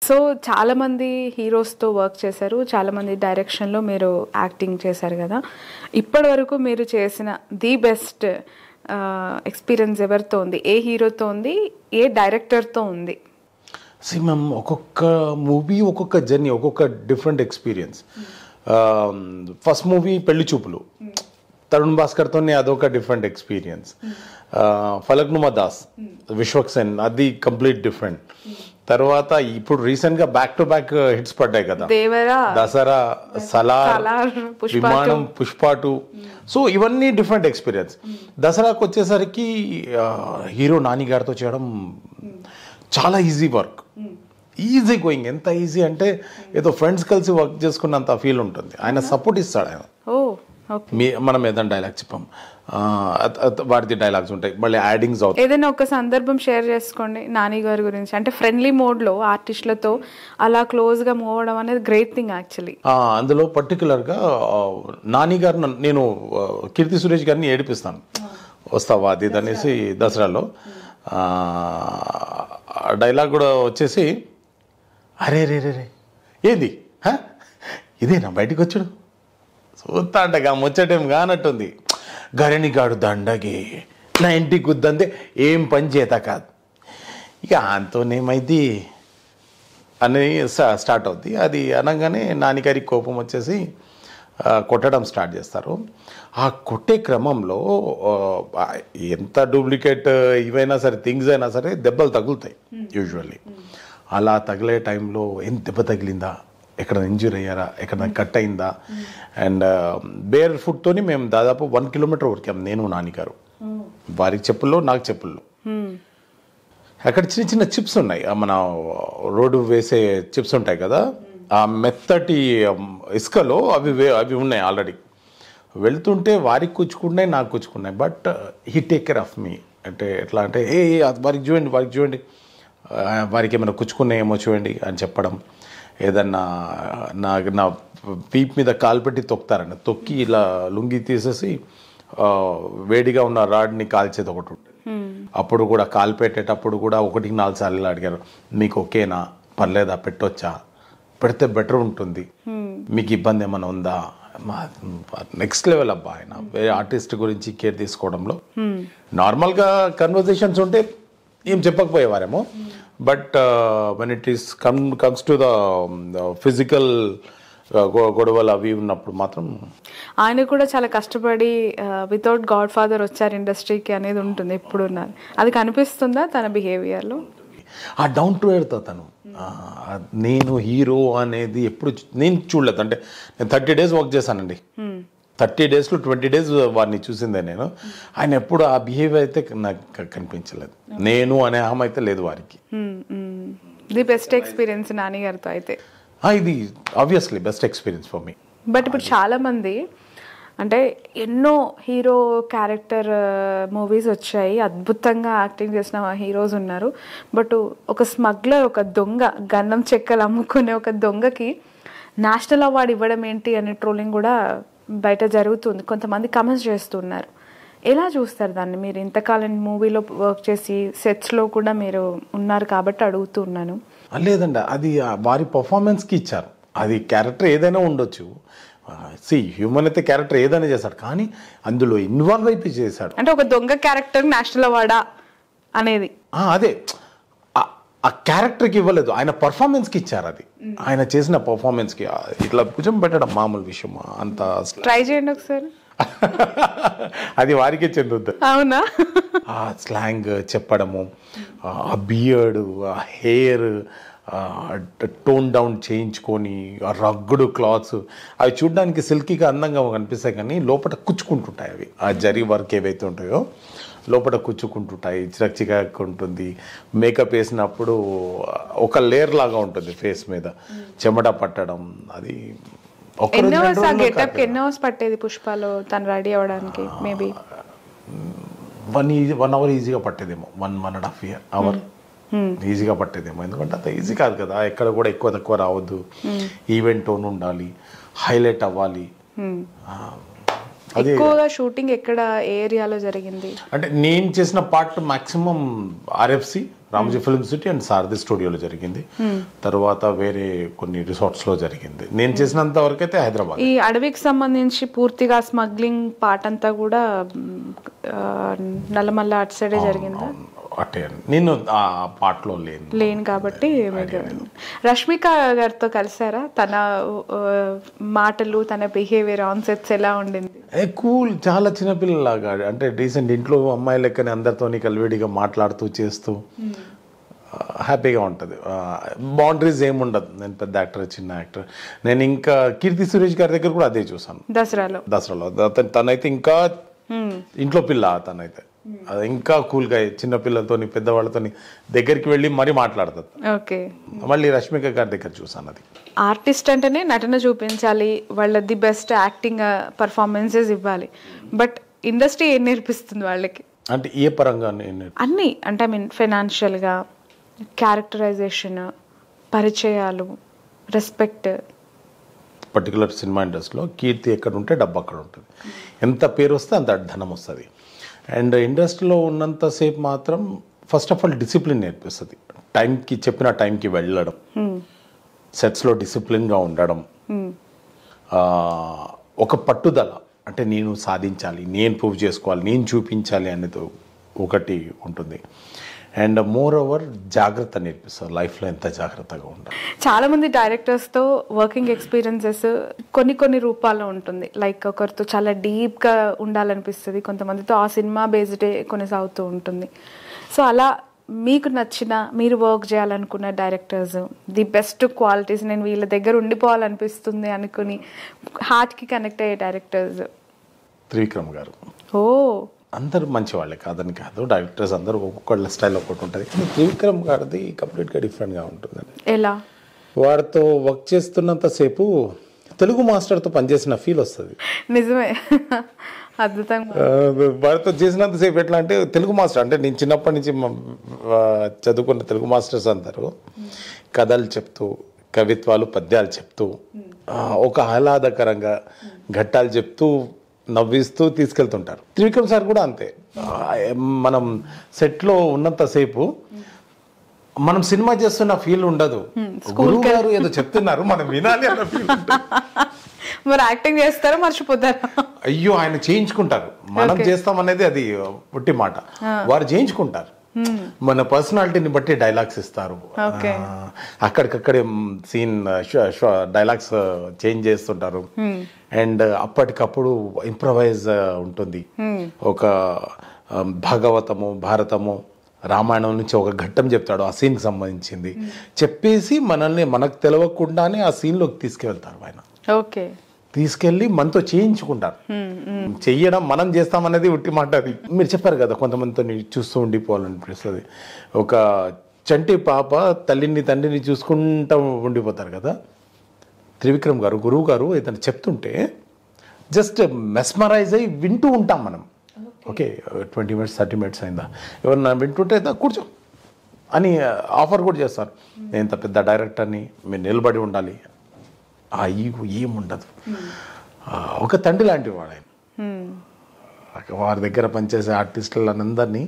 So చాలామంది హీరోస్తో work చేశారు, చాలామంది డైరెక్షన్లో మీరు యాక్టింగ్ చేశారు కదా. ఇప్పటి వరకు మీరు చేసిన ది బెస్ట్ ఎక్స్పీరియన్స్ ఎవరితో ఉంది, ఏ హీరోతో ఉంది, ఏ డైరెక్టర్తో ఉంది? మ్యామ్, ఒక్కొక్క మూవీ ఒక్కొక్క జర్నీ, ఒక్కొక్క డిఫరెంట్ ఎక్స్పీరియన్స్. ఫస్ట్ మూవీ పెళ్లి చూపులు, తరుణ్ భాస్కర్తో అదొక డిఫరెంట్ ఎక్స్పీరియన్స్. ఫలక్నుమా దాస్, విశ్వక్సేన్, అది కంప్లీట్ డిఫరెంట్. తర్వాత ఇప్పుడు రీసెంట్ గా బ్యాక్ టు బ్యాక్ హిట్స్ పడ్డాయి కదా, దసరా, సలార్, విమానం, పుష్ప2. సో ఇవన్నీ డిఫరెంట్ ఎక్స్పీరియన్స్. దసరాకు వచ్చేసరికి హీరో నాని గారితో చేయడం చాలా ఈజీ వర్క్, ఈజీ గోయింగ్. ఎంత ఈజీ అంటే ఏదో ఫ్రెండ్స్ కలిసి వర్క్ చేసుకున్నంత ఫీల్ ఉంటుంది. ఆయన సపోర్ట్ ఇస్తాడు. ఆయన మనం ఏదైనా డైలాగ్ చెప్పాం, వాటిది డైలాగ్స్ ఉంటాయి, మళ్ళీ యాడింగ్స్ అవుతాయి. ఏదైనా ఒక సందర్భం షేర్ చేసుకోండి నాని గారి గురించి. అంటే ఫ్రెండ్లీ మోడ్లో ఆర్టిస్టులతో అలా క్లోజ్గా మూవ్ అవ్వడం అనేది గ్రేట్ థింగ్ యాక్చువల్లీ. అందులో పర్టికులర్గా నాని గారు, నేను కీర్తి సురేష్ గారిని ఏడిపిస్తాను, వస్తావా అది అనేసి దసరాలో. డైలాగ్ కూడా వచ్చేసి, అరే రే రే రే ఏది ఇదేనా బయటికి వచ్చాడు, చూస్తా అంటగా ముచ్చటేం కానట్టుంది, గరణిగాడు దండగే నా ఇంటికి గుద్దంతే ఏం పని చేత కాదు, ఇక అంతోనేమైంది అని స్టార్ట్ అవుద్ది. అది అనగానే నాన్నగారికి కోపం వచ్చేసి కొట్టడం స్టార్ట్ చేస్తారు. ఆ కొట్టే క్రమంలో ఎంత డూప్లికేట్ ఇవైనా సరే, థింగ్స్ అయినా సరే దెబ్బలు తగులుతాయి యూజువల్లీ. అలా తగిలే టైంలో ఏం దెబ్బ తగిలిందా, ఎక్కడ ఇంజూర్ అయ్యారా, ఎక్కడ కట్ అయిందా, అండ్ బేర్ ఫుట్తోని మేము దాదాపు 1 కిలోమీటర్ ఉరికాం, నేను నాన్నగారు. వారికి చెప్పుల్లో, నాకు చెప్పుల్లో. అక్కడ చిన్న చిన్న చిప్స్ ఉన్నాయి, మన రోడ్డు వేసే చిప్స్ ఉంటాయి కదా, ఆ మెత్తటి ఇసుకలో అవి ఉన్నాయి ఆల్రెడీ. వెళ్తుంటే వారికి కూర్చుకున్నాయి, నాకు కూర్చుకున్నాయి. But he take care of me. అంటే ఎట్లా అంటే, వారికి చూడండి వారికి ఏమైనా కూర్చుకున్నాయేమో చూడండి అని చెప్పడం. ఏదన్నా నా పీప్ మీద కాలు పెట్టి తొక్కుతారండి, తొక్కి ఇలా లుంగి తీసేసి వేడిగా ఉన్న రాడ్ని కాల్చేది ఒకటి ఉంటుంది. అప్పుడు కూడా కాలు పెట్టేటప్పుడు కూడా 1-4 సార్లు అడిగారు, మీకు ఓకేనా, పర్లేదా, పెట్టొచ్చా, పెడితే బెటర్ ఉంటుంది, మీకు ఇబ్బంది ఏమైనా ఉందా. నెక్స్ట్ లెవెల్ అబ్బా ఆయన. వేరే ఆర్టిస్ట్ గురించి కేర్ తీసుకోవడంలో నార్మల్గా కన్వర్జేషన్స్ ఉంటే ఏం చెప్పకపోయేవారేమో, but when it is comes to the physical గొడవలు అవి ఉన్నప్పుడు మాత్రం ఆయన కూడా చాలా కష్టపడి వితౌట్ గాడ్ ఫాదర్ వచ్చారు ఇండస్ట్రీకి అనేది ఉంటుంది ఎప్పుడు ఉన్నారు. అది కనిపిస్తుందా తన బిహేవియర్లో? ఆ డౌన్ టు ఎర్త్ తను. నేను హీరో అనేది ఎప్పుడు నేను చూడలేదు. అంటే నేను 30 days వర్క్ చేశానండి. 30 daysలో 20 days వారిని చూసిందే నేను. ఆయన ఎప్పుడు ఆ బిహేవియర్ అయితే నాకు కనిపించలేదు. నేను అనే ఆమె అయితే లేదు వారికి. ది బెస్ట్ ఎక్స్పీరియన్స్ నాని గారితో అయితే ఇది obviously best experience for me. But ఇప్పుడు చాలామంది అంటే ఎన్నో హీరో క్యారెక్టర్ మూవీస్ వచ్చాయి, అద్భుతంగా యాక్టింగ్ చేసిన హీరోస్ ఉన్నారు. బట్ ఒక స్మగ్లర్, ఒక దొంగ, గంధం చెక్కలు అమ్ముకునే ఒక దొంగకి నేషనల్ అవార్డు ఇవ్వడం ఏంటి అనే ట్రోలింగ్ కూడా బయట జరుగుతుంది. కొంతమంది కమెంట్స్ చేస్తున్నారు. ఎలా చూస్తారు దాన్ని? మీరు ఇంతకాలం మూవీలో వర్క్ చేసి సెట్స్లో కూడా మీరు ఉన్నారు కాబట్టి అడుగుతున్నాను. లేదండి, అది వారి పర్ఫార్మెన్స్కి ఇచ్చారు. అది క్యారెక్టర్ ఏదైనా ఉండొచ్చు. హ్యూమన్ అయితే క్యారెక్టర్ ఏదైనా చేశాడు, కానీ అందులో ఇన్వాల్వ్ అయిపోయి చేశాడు. అంటే ఒక దొంగ క్యారెక్టర్ నేషనల్ అవార్డా అనేది అదే ఆ క్యారెక్టర్కి ఇవ్వలేదు, ఆయన పర్ఫార్మెన్స్కి ఇచ్చారు. అది ఆయన చేసిన పర్ఫార్మెన్స్కి. ఇట్లా భుజం పెట్టడం మామూలు విషయం. అంత ట్రై చేయండి ఒకసారి. అది వారికే చెందుద్ది. అవునా? ఆ స్లాంగ్ చెప్పడము, ఆ బియర్డ్, ఆ హెయిర్ టోన్ డౌన్ చేయించుకొని, ఆ రగ్గుడు క్లాత్స్ అవి చూడడానికి సిల్కీగా అందంగా కనిపిస్తాయి, కానీ లోపల కుచ్చుకుంటుంటాయి. అవి ఆ జరీ వర్క్ ఏవైతే ఉంటాయో లోపల కుచ్చుకుంటుంటాయి, చిరక్ ఉంటుంది. మేకప్ వేసినప్పుడు ఒక లేయర్ లాగా ఉంటుంది ఫేస్ మీద, చెమట పట్టడం. అది ఎన్ని అవర్స్ పట్టేది పుష్పలో తను రెడీ అవ్వడానికి? మేబీ 1 hour ఈజీగా పట్టేదేమో, 1.5 hour ఈజీగా పట్టేదేమో. ఎందుకంటే అంత ఈజీ కాదు కదా, ఎక్కడ కూడా ఎక్కువ తక్కువ రావద్దు, ఈవెంట్ టోన్ ఉండాలి, హైలైట్ అవ్వాలి. ఎక్కువగా షూటింగ్ ఎక్కడ ఏ ఏరియాలో జరిగింది? అంటే నేను చేసిన part maximum RFC Ramoji film city and Sarathi స్టూడియోలో జరిగింది. తర్వాత వేరే కొన్ని రిసార్ట్స్లో జరిగింది. నేను చేసినంత వరకు అయితే హైదరాబాద్. ఈ అడవికి సంబంధించి పూర్తిగా స్మగ్లింగ్ పార్ట్ అంతా కూడా నల్లమల్ల అటు సైడే జరిగిందా? అంటే నేను ఆ పార్ట్లో లేను కాబట్టి రష్మిక గారితో కలిసారా? తన మాటలు, తన బిహేవియర్ ఆన్ సెట్స్ ఎలా ఉండింది? కూల్, చాలా చిన్నపిల్లలాగా, అంటే రీసెంట్ ఇంట్లో అమ్మాయి లెక్కనే అందరితో కలివిడిగా మాట్లాడుతూ చేస్తూ హ్యాపీగా ఉంటుంది. బౌండరీస్ ఏముండదు. నేను పెద్ద యాక్టర్, చిన్న యాక్టర్. నేను ఇంకా కీర్తి సురేష్ గారి దగ్గర కూడా అదే చూసాను దసరాలో. తనైతే ఇంకా ఇంట్లో పిల్ల, తనైతే అది ఇంకా కూల్గా చిన్న పిల్లలతో పెద్దవాళ్ళతో దగ్గరికి వెళ్ళి మరీ మాట్లాడుతుంది. ఓకే. మళ్ళీ రష్మిక గారి దగ్గర చూసాను. అది ఆర్టిస్ట్ అంటేనే నటన చూపించాలి, వాళ్ళది బెస్ట్ యాక్టింగ్ పర్ఫార్మెన్సెస్ ఇవ్వాలి. బట్ ఇండస్ట్రీ ఏం నేర్పిస్తుంది వాళ్ళకి? అంటే ఏ పరంగా? అన్నీ, అంటే ఐ మీన్ ఫైనాన్షియల్గా, క్యారెక్టరైజేషన్, పరిచయాలు, రెస్పెక్ట్. పర్టికులర్ సినిమా ఇండస్ట్రీలో కీర్తి ఎక్కడ ఉంటే డబ్బు అక్కడ ఉంటుంది. ఎంత పేరు వస్తే అంత ధనం వస్తుంది. అండ్ ఇండస్ట్రీలో ఉన్నంతసేపు మాత్రం ఫస్ట్ ఆఫ్ ఆల్ డిసిప్లిన్ నేర్పిస్తుంది. టైంకి చెప్పిన టైంకి వెళ్ళడం, సెట్స్లో డిసిప్లిన్గా ఉండడం, ఒక పట్టుదల, అంటే నేను సాధించాలి, నేను ప్రూవ్ చేసుకోవాలి, నేను చూపించాలి అనేది ఒకటి ఉంటుంది. అండ్ మోర్ ఓవర్ జాగ్రత్త నేర్పిస్తారు. లైఫ్లో ఎంత జాగ్రత్తగా ఉండాలి. చాలా మంది డైరెక్టర్స్తో వర్కింగ్ ఎక్స్పీరియన్సెస్ కొన్ని రూపాల్లో ఉంటుంది. లైక్ ఒకరితో చాలా డీప్గా ఉండాలనిపిస్తుంది, కొంతమందితో ఆ సినిమా బేస్డే కొనసాగుతూ ఉంటుంది. సో అలా మీకు నచ్చిన, మీరు వర్క్ చేయాలనుకున్న డైరెక్టర్స్, ది బెస్ట్ క్వాలిటీస్, నేను వీళ్ళ దగ్గర ఉండిపోవాలనిపిస్తుంది అనుకుని హార్ట్కి కనెక్ట్ అయ్యే డైరెక్టర్స్? త్రివిక్రమ్ గారు. ఓ, అందరూ మంచి వాళ్ళే కాదని కాదు, డైరెక్టర్స్ అందరూ ఒక్కొక్కళ్ళ స్టైల్ ఒకటి ఉంటుంది. కానీ త్రివిక్రమ్ గారిది కంప్లీట్గా డిఫరెంట్గా ఉంటుంది. ఎలా? వారితో వర్క్ చేస్తున్నంతసేపు తెలుగు మాస్టర్తో పనిచేసిన ఫీల్ వస్తుంది. నిజమే, అద్భుతంగా. వారితో చేసినంతసేపు ఎట్లా అంటే తెలుగు మాస్టర్, అంటే నేను చిన్నప్పటి నుంచి చదువుకున్న తెలుగు మాస్టర్స్ అందరూ కథలు చెప్తూ, కవిత్వాలు, పద్యాలు చెప్తూ, ఒక ఆహ్లాదకరంగా ఘట్టాలు చెప్తూ నవ్విస్తూ తీసుకెళ్తుంటారు. త్రివిక్రమ్ సార్ కూడా అంతే. మనం సెట్లో ఉన్నంతసేపు మనం సినిమా చేస్తున్న ఫీల్ ఉండదు. గురువు గారు ఏదో చెప్తున్నారు, మనం వినాలి అన్న ఫీల్. మరి యాక్టింగ్ చేస్తారా, మర్చిపోతారా? అయ్యో, ఆయన చేయించుకుంటారు. మనం చేస్తాం అనేది అది ఒట్టి మాట. వారు చేయించుకుంటారు. మన పర్సనాలిటీని బట్టి డైలాగ్స్ ఇస్తారు. అక్కడికక్కడే సీన్ డైలాగ్స్ చేంజ్ చేస్తుంటారు. అండ్ అప్పటికప్పుడు ఇంప్రవైజ్ ఉంటుంది. ఒక భాగవతము, భారతము, రామాయణం నుంచి ఒక ఘట్టం చెప్తాడు, ఆ సీన్కి సంబంధించింది చెప్పేసి మనకు తెలియకుండానే ఆ సీన్లోకి తీసుకెళ్తారు ఆయన. ఓకే. తీసుకెళ్ళి మనతో చేయించుకుంటారు. చెయ్యడం మనం చేస్తామనేది ఉట్టి మాట. అది మీరు చెప్పారు కదా, కొంతమందితో చూస్తూ ఉండిపోవాలనిపిస్తుంది. ఒక చంటి పాప తల్లిని తండ్రిని చూసుకుంటూ ఉండిపోతారు కదా. త్రివిక్రమ్ గారు, గురువు గారు ఏదైనా చెప్తుంటే జస్ట్ మెస్మరైజ్ అయ్యి వింటూ ఉంటాం మనం. ఓకే, 20 minutes 30 minutes అయిందా, ఎవరన్నా వింటుంటే కూర్చో అని ఆఫర్ కూడా చేస్తారు. నేను ఇంత పెద్ద డైరెక్టర్ని, మీరు నిలబడి ఉండాలి, ఆ ఈగు ఏముండదు. ఒక తండ్రి లాంటి వాడు ఆయన. వారి దగ్గర పనిచేసే ఆర్టిస్టులందరినీ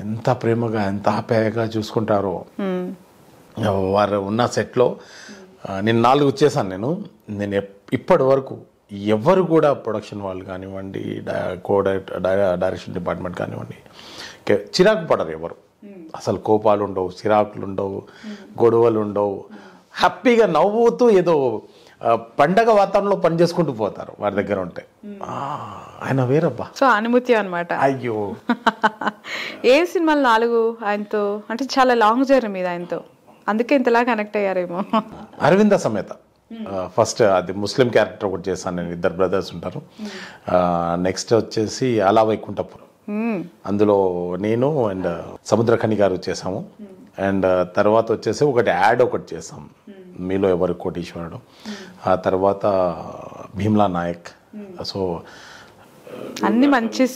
ఎంత ప్రేమగా, ఎంత ఆప్యాయంగా చూసుకుంటారో. వారు ఉన్న సెట్లో నేను 4 చేశాను. నేను ఇప్పటి వరకు ఎవరు కూడా ప్రొడక్షన్ వాళ్ళు కానివ్వండి, డైరెక్షన్ డిపార్ట్మెంట్ కానివ్వండి, చిరాకు పడరు ఎవరు. అసలు కోపాలు ఉండవు, చిరాకులు ఉండవు, గొడవలు ఉండవు. హ్యాపీగా నవ్వుతూ ఏదో పండగ వాతావరణంలో పని చేసుకుంటూ పోతారు వారి దగ్గర ఉంటే. ఆయన వేరబ్బా. సో అనుమతి అనమాట. అయ్యో, ఏ సినిమాలు 4 ఆయనతో, అంటే చాలా లాంగ్ జర్నీ మీద ఆయనతో, అందుకే ఇంతలా కనెక్ట్ అయ్యారేమో. అరవింద సమేత ఫస్ట్, అది ముస్లిం క్యారెక్టర్ ఒకటి చేశాను నేను. 2 బ్రదర్స్ ఉంటారు. నెక్స్ట్ వచ్చేసి అలా వైకుంఠపురం, అందులో నేను అండ్ సముద్రఖని గారు చేసాము. అండ్ తర్వాత వచ్చేసి ఒకటి యాడ్ ఒకటి చేసాం, మీలో ఎవరు కోటీశ్వరుడు. ఆ తర్వాత భీమ్లా నాయక్. సో అన్ని మంచి